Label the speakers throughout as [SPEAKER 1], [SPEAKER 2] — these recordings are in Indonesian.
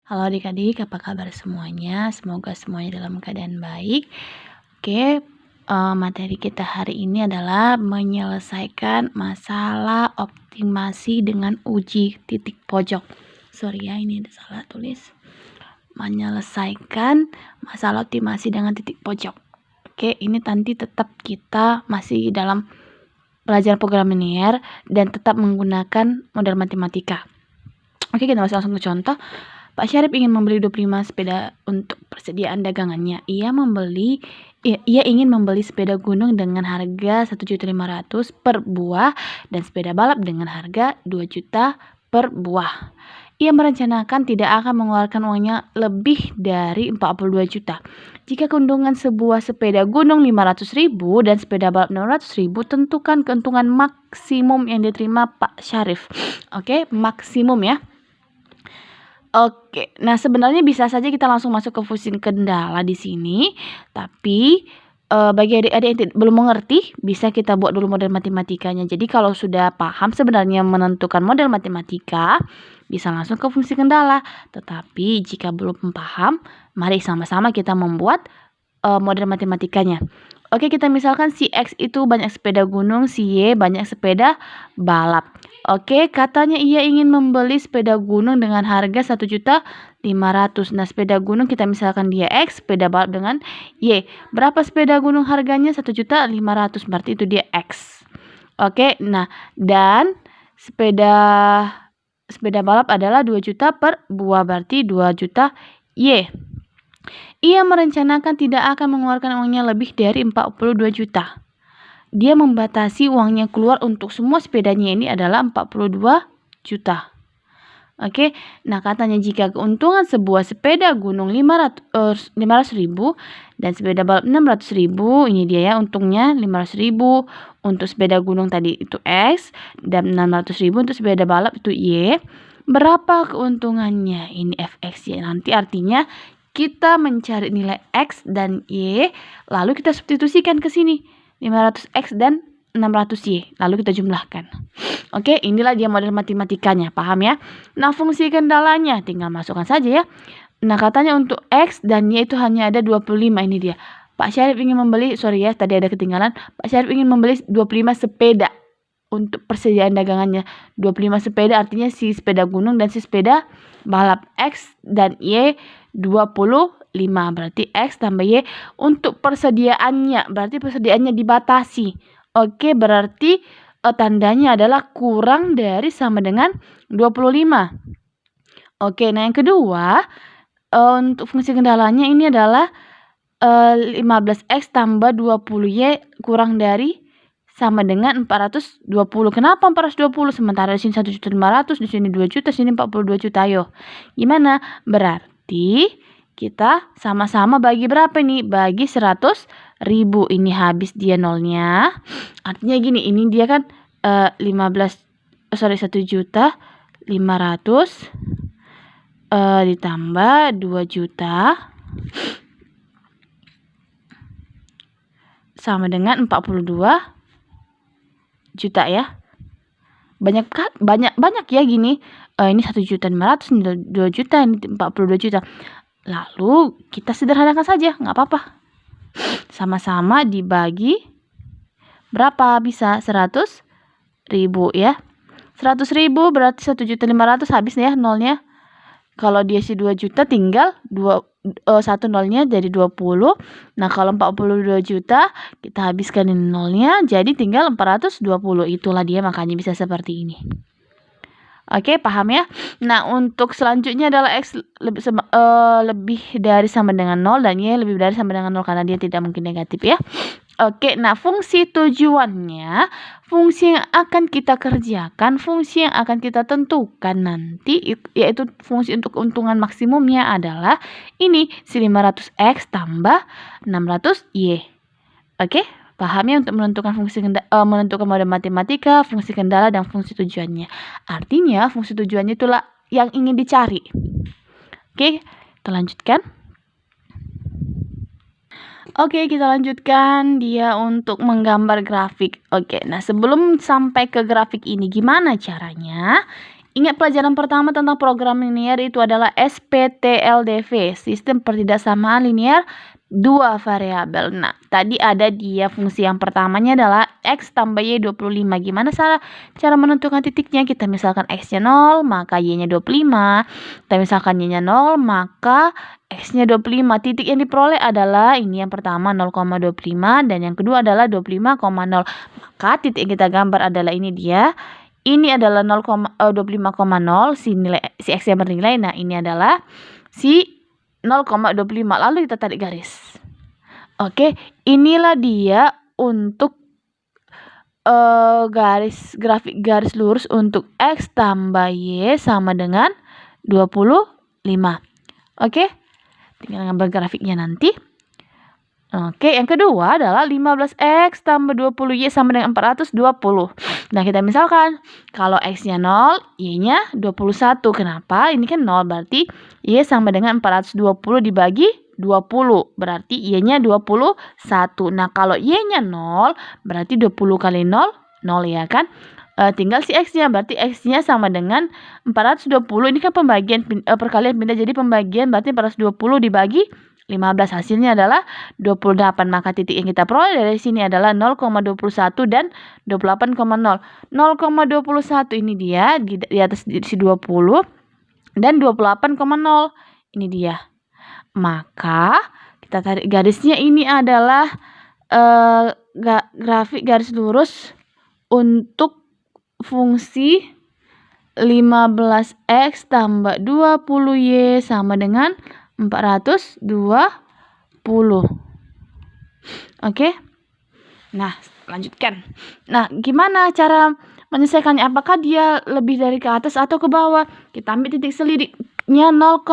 [SPEAKER 1] Halo adik-adik, apa kabar semuanya? Semoga semuanya dalam keadaan baik. Oke, materi kita hari ini adalah menyelesaikan masalah optimasi dengan uji titik pojok. Sorry ya, ini ada salah tulis. Menyelesaikan masalah optimasi dengan titik pojok. Oke, ini nanti tetap kita masih dalam pelajaran program linear dan tetap menggunakan model matematika. Oke, kita masuk langsung ke contoh. Pak Syarif ingin membeli 25 sepeda untuk persediaan dagangannya. Ia ingin membeli sepeda gunung dengan harga 1.500.000 per buah dan sepeda balap dengan harga 2 juta per buah. Ia merencanakan tidak akan mengeluarkan uangnya lebih dari 42 juta. Jika keuntungan sebuah sepeda gunung 500.000 dan sepeda balap 600.000, tentukan keuntungan maksimum yang diterima Pak Syarif. Oke, maksimum ya. Oke, nah sebenarnya bisa saja kita langsung masuk ke fungsi kendala di sini, tapi bagi adik-adik yang belum mengerti, bisa kita buat dulu model matematikanya. Jadi kalau sudah paham sebenarnya menentukan model matematika, bisa langsung ke fungsi kendala. Tetapi jika belum paham, mari sama-sama kita membuat model matematikanya. Oke, kita misalkan si X itu banyak sepeda gunung, si Y banyak sepeda balap. Oke, katanya ia ingin membeli sepeda gunung dengan harga 1.500.000. Nah, sepeda gunung kita misalkan dia X, sepeda balap dengan Y. Berapa sepeda gunung harganya? 1.500.000, berarti itu dia X. Oke, nah dan sepeda balap adalah 2 juta per buah, berarti 2 juta Y. Ia merencanakan tidak akan mengeluarkan uangnya lebih dari 42 juta. Dia membatasi uangnya keluar untuk semua sepedanya ini adalah 42 juta. Oke, nah katanya jika keuntungan sebuah sepeda gunung 500.000 dan sepeda balap 600.000, ini dia ya untungnya 500.000 untuk sepeda gunung tadi itu X dan 600.000 untuk sepeda balap itu Y. Berapa keuntungannya? Ini fx ya. Nanti artinya kita mencari nilai X dan Y, lalu kita substitusikan ke sini. 500X dan 600Y. Lalu kita jumlahkan. Oke, inilah dia model matematikanya. Paham ya? Nah, fungsi kendalanya tinggal masukkan saja ya. Nah, katanya untuk X dan Y itu hanya ada 25. Ini dia. Pak Syarif ingin membeli, sorry ya, tadi ada ketinggalan. Pak Syarif ingin membeli 25 sepeda untuk persediaan dagangannya. 25 sepeda artinya si sepeda gunung dan si sepeda balap. X dan Y 25, berarti X tambah Y untuk persediaannya, berarti persediaannya dibatasi. Oke, berarti tandanya adalah kurang dari sama dengan 25. Oke, nah yang kedua, untuk fungsi kendalanya ini adalah 15X tambah 20Y kurang dari sama dengan 420. Kenapa 420? Sementara di sini 1.500.000, di sini 2 juta, di sini 42 juta. Ayo, gimana? Berarti kita sama-sama bagi berapa nih? Bagi 100.000. Ini habis dia nolnya. Artinya gini, ini dia kan 1.500.000 ditambah 2 juta sama dengan 42 juta ya. Banyak ya gini. Ini 1.500.000, ini 2 juta, ini 42 juta. Lalu kita sederhanakan saja, nggak apa-apa. Sama-sama dibagi berapa? Bisa 100.000 ya. 100.000 berarti 1.500.000 habis ya nolnya. Kalau dia si 2 juta tinggal 1 nolnya jadi 20. Nah, kalau 42 juta kita habiskan ini nolnya jadi tinggal 420. Itulah dia makanya bisa seperti ini. Oke, paham ya? Nah, untuk selanjutnya adalah X lebih dari sama dengan 0 dan Y lebih dari sama dengan 0 karena dia tidak mungkin negatif ya. Oke, nah fungsi tujuannya, fungsi yang akan kita kerjakan, fungsi yang akan kita tentukan nanti, yaitu fungsi untuk keuntungan maksimumnya adalah ini, si 500X tambah 600Y. Oke, paham ya untuk menentukan menentukan model matematika, fungsi kendala, dan fungsi tujuannya. Artinya, fungsi tujuannya itulah yang ingin dicari. Oke, kita lanjutkan. Oke, kita lanjutkan dia untuk menggambar grafik. Oke, nah sebelum sampai ke grafik ini, gimana caranya? Ingat pelajaran pertama tentang program linear itu adalah SPTLDV, sistem pertidaksamaan linear dua variabel. Nah, tadi ada dia fungsi yang pertamanya adalah X tambah Y 25. Gimana cara menentukan titiknya? Kita misalkan X-nya 0, maka Y-nya 25. Kita misalkan Y-nya 0, maka X-nya 25. Titik yang diperoleh adalah ini yang pertama 0,25 dan yang kedua adalah 25,0. Maka titik yang kita gambar adalah ini dia. Ini adalah 25,0 si X yang bernilai. Nah, ini adalah si 0,25. Lalu kita tarik garis. Oke, inilah dia untuk grafik garis lurus untuk X tambah Y sama dengan 25. Oke, tinggal gambar grafiknya nanti. Oke, yang kedua adalah 15X tambah 20Y sama dengan 420. Nah, kita misalkan kalau X-nya 0, Y-nya 21. Kenapa? Ini kan 0, berarti Y sama dengan 420 dibagi 20. Berarti Y-nya 21. Nah, kalau Y-nya 0, berarti 20 kali 0, 0 ya kan? Tinggal si X-nya, berarti X-nya sama dengan 420. Ini kan pembagian perkalian pindah jadi pembagian, berarti 420 dibagi 15, hasilnya adalah 28. Maka titik yang kita peroleh dari sini adalah 0,21 dan 28,0. 0,21 ini dia di atas si 20 dan 28,0 ini dia. Maka kita tarik garisnya, ini adalah grafik garis lurus untuk fungsi 15X tambah 20Y sama dengan 420. Oke. Nah, lanjutkan. Nah, gimana cara menyelesaikannya? Apakah dia lebih dari ke atas atau ke bawah? Kita ambil titik selidiknya 0,0.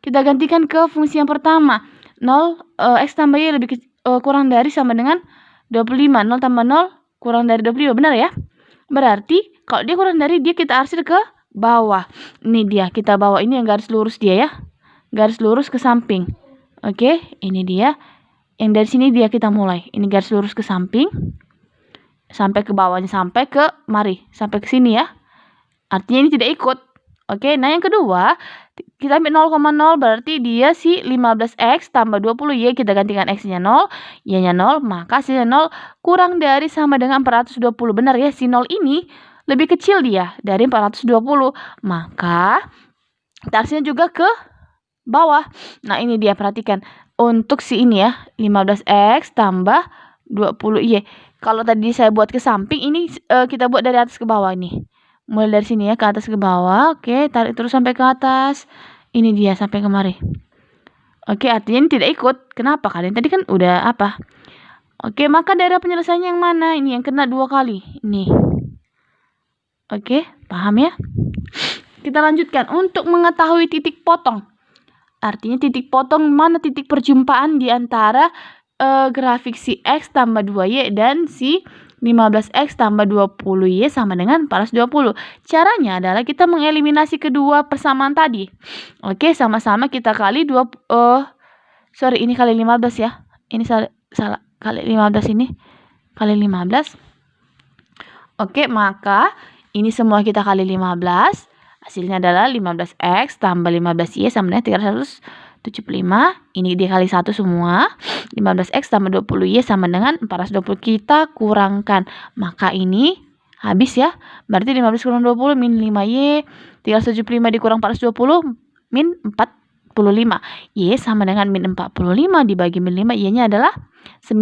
[SPEAKER 1] Kita gantikan ke fungsi yang pertama. 0 X tambah Y lebih kurang dari sama dengan 25. 0 tambah 0 kurang dari 25. Benar ya? Berarti kalau dia kurang dari, dia kita arsir ke bawah. Ini dia, kita bawa ini yang garis lurus dia ya. Garis lurus ke samping. Oke, ini dia. Yang dari sini dia kita mulai. Ini garis lurus ke samping. Sampai ke bawahnya, sampai ke mari. Sampai ke sini ya. Artinya ini tidak ikut. Oke, nah yang kedua, kita ambil 0,0 berarti dia si 15X tambah 20Y. Kita gantikan X-nya 0, Y-nya 0. Maka hasilnya 0 kurang dari sama dengan 420. Benar ya, si 0 ini lebih kecil dia dari 420. Maka tarsnya juga ke bawah. Nah, ini dia, perhatikan. Untuk si ini ya, 15X tambah 20Y. Kalau tadi saya buat ke samping, ini kita buat dari atas ke bawah nih. Mulai dari sini ya, ke atas ke bawah. Oke, tarik terus sampai ke atas. Ini dia, sampai kemari. Oke, artinya ini tidak ikut. Kenapa? Kalian tadi kan udah apa? Oke, maka daerah penyelesaiannya yang mana? Ini yang kena 2 kali. Ini. Oke, paham ya? Kita lanjutkan. Untuk mengetahui titik potong. Artinya titik potong, mana titik perjumpaan di antara grafik si X tambah 2Y dan si 15X tambah 20Y sama dengan 420. Caranya adalah kita mengeliminasi kedua persamaan tadi. Oke, sama-sama kita kali ini kali 15 ya. Ini salah kali 15 ini. Kali 15. Oke, maka ini semua kita kali 15. Hasilnya adalah 15X tambah 15Y sama dengan 375. Ini dikali 1 semua. 15X tambah 20Y sama dengan 420. Kita kurangkan. Maka ini habis ya. Berarti 15 kurang 20 min 5Y. 375 dikurang 420 min 45. Y sama dengan min 45 dibagi min 5. Y-nya adalah 9.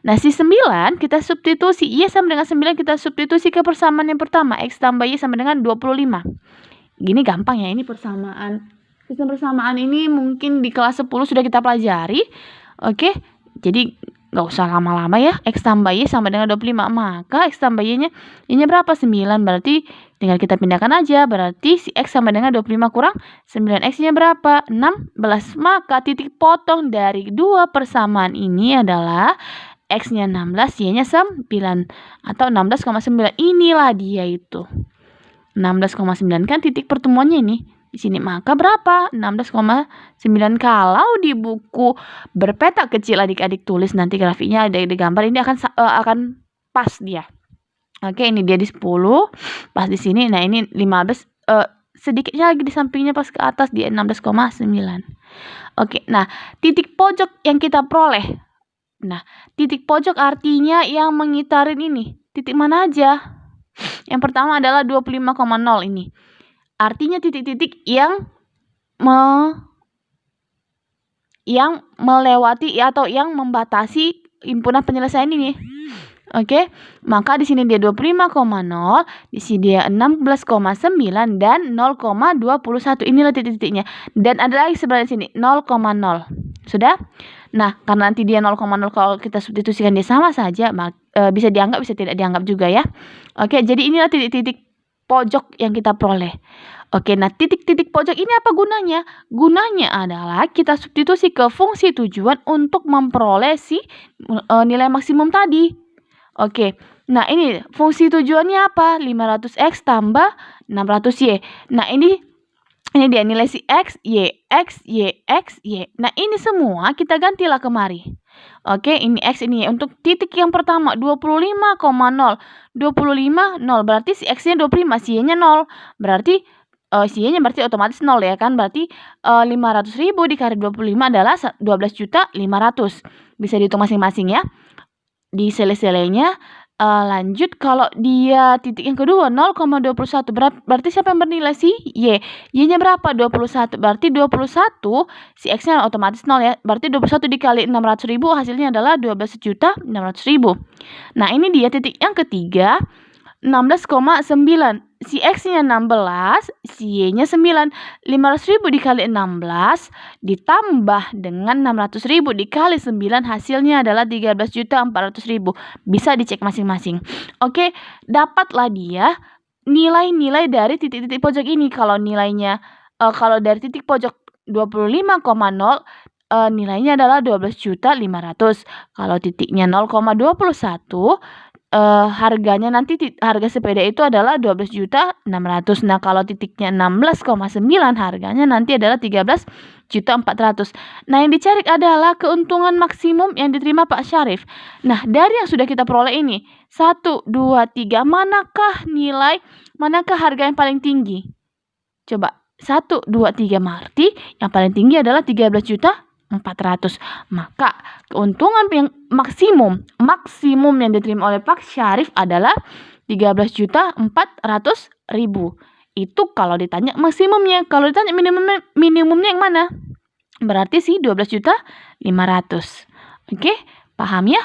[SPEAKER 1] Nah, si 9 kita substitusi. Y sama dengan 9 kita substitusi ke persamaan yang pertama. X tambah Y sama dengan 25. Gini gampang ya, ini persamaan. Sistem persamaan ini mungkin di kelas 10 sudah kita pelajari. Oke, jadi nggak usah lama-lama ya. X tambah Y sama dengan 25. Maka X tambah Y-nya berapa? 9. Berarti tinggal kita pindahkan aja. Berarti si X sama dengan 25 kurang 9. X-nya berapa? 16. Maka titik potong dari dua persamaan ini adalah X-nya 16, Y-nya 9. Atau 16,9. Inilah dia itu. 16,9 kan titik pertemuannya ini. Di sini maka berapa? 16,9. Kalau di buku berpeta kecil adik-adik tulis nanti grafiknya ada di gambar, ini akan pas dia. Oke, ini dia di 10, pas di sini, nah ini 15, sedikitnya lagi di sampingnya pas ke atas di 16,9. Oke, nah titik pojok yang kita peroleh. Nah, titik pojok artinya yang mengitarin ini. Titik mana aja? Yang pertama adalah 25,0 ini. Artinya titik-titik yang melewati atau yang membatasi himpunan penyelesaian ini. Oke, maka di sini dia 25,0, di sini dia 16,9 dan 0,21. Inilah titik-titiknya. Dan ada lagi sebelah sini 0,0. Sudah? Nah, karena nanti dia 0,0 kalau kita substitusikan dia sama saja, bisa dianggap bisa tidak dianggap juga ya. Oke, jadi inilah titik-titik pojok yang kita peroleh. Oke, nah titik-titik pojok ini apa gunanya? Gunanya adalah kita substitusi ke fungsi tujuan untuk memperoleh si nilai maksimum tadi. Oke, nah ini fungsi tujuannya apa? 500x tambah 600y. Nah ini dia nilai si x, y, x, y, x, y. Nah ini semua kita gantilah kemari. Oke, ini x, ini y. Untuk titik yang pertama 25,0. 25, 0. Berarti si x-nya 25, si y-nya 0. Berarti si y-nya berarti otomatis 0 ya kan. Berarti 500.000 dikali 25 adalah 12.500.000. Bisa dihitung masing-masing ya. Di sele-selenya lanjut kalau dia titik yang kedua 0,21 berarti siapa yang bernilai si y? Y-nya berapa? 21. Berarti 21 si x-nya otomatis 0 ya. Berarti 21 dikali 600.000 hasilnya adalah 12.600.000. Nah, ini dia titik yang ketiga 16,9. Si x-nya 16, si y-nya 9. 500.000 dikali 16 ditambah dengan 600.000 dikali 9 hasilnya adalah 13.400.000. Bisa dicek masing-masing. Oke, dapatlah dia nilai-nilai dari titik-titik pojok ini. Kalau nilainya kalau dari titik pojok 25,0 nilainya adalah 12.500. Kalau titiknya 0,21 harganya nanti harga sepeda itu adalah 12.600. Nah, kalau titiknya 16,9 harganya nanti adalah 13.400. Nah, yang dicari adalah keuntungan maksimum yang diterima Pak Syarif. Nah, dari yang sudah kita peroleh ini 1, 2, 3, manakah harga yang paling tinggi? Coba 1, 2, 3 berarti yang paling tinggi adalah 13.400. Maka keuntungan yang maksimum yang diterima oleh Pak Syarif adalah 13.400.000. Itu kalau ditanya maksimumnya. Kalau ditanya minimumnya yang mana? Berarti sih 12.500. Oke, paham ya?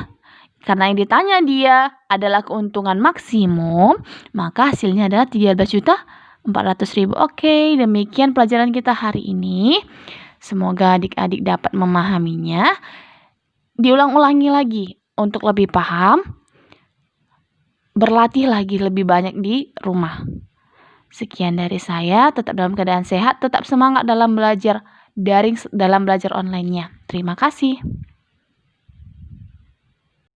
[SPEAKER 1] Karena yang ditanya dia adalah keuntungan maksimum, maka hasilnya adalah 13.400.000. Oke, demikian pelajaran kita hari ini. Semoga adik-adik dapat memahaminya. Diulang-ulangi lagi untuk lebih paham. Berlatih lagi lebih banyak di rumah. Sekian dari saya. Tetap dalam keadaan sehat. Tetap semangat dalam belajar daring, dalam belajar online-nya. Terima kasih.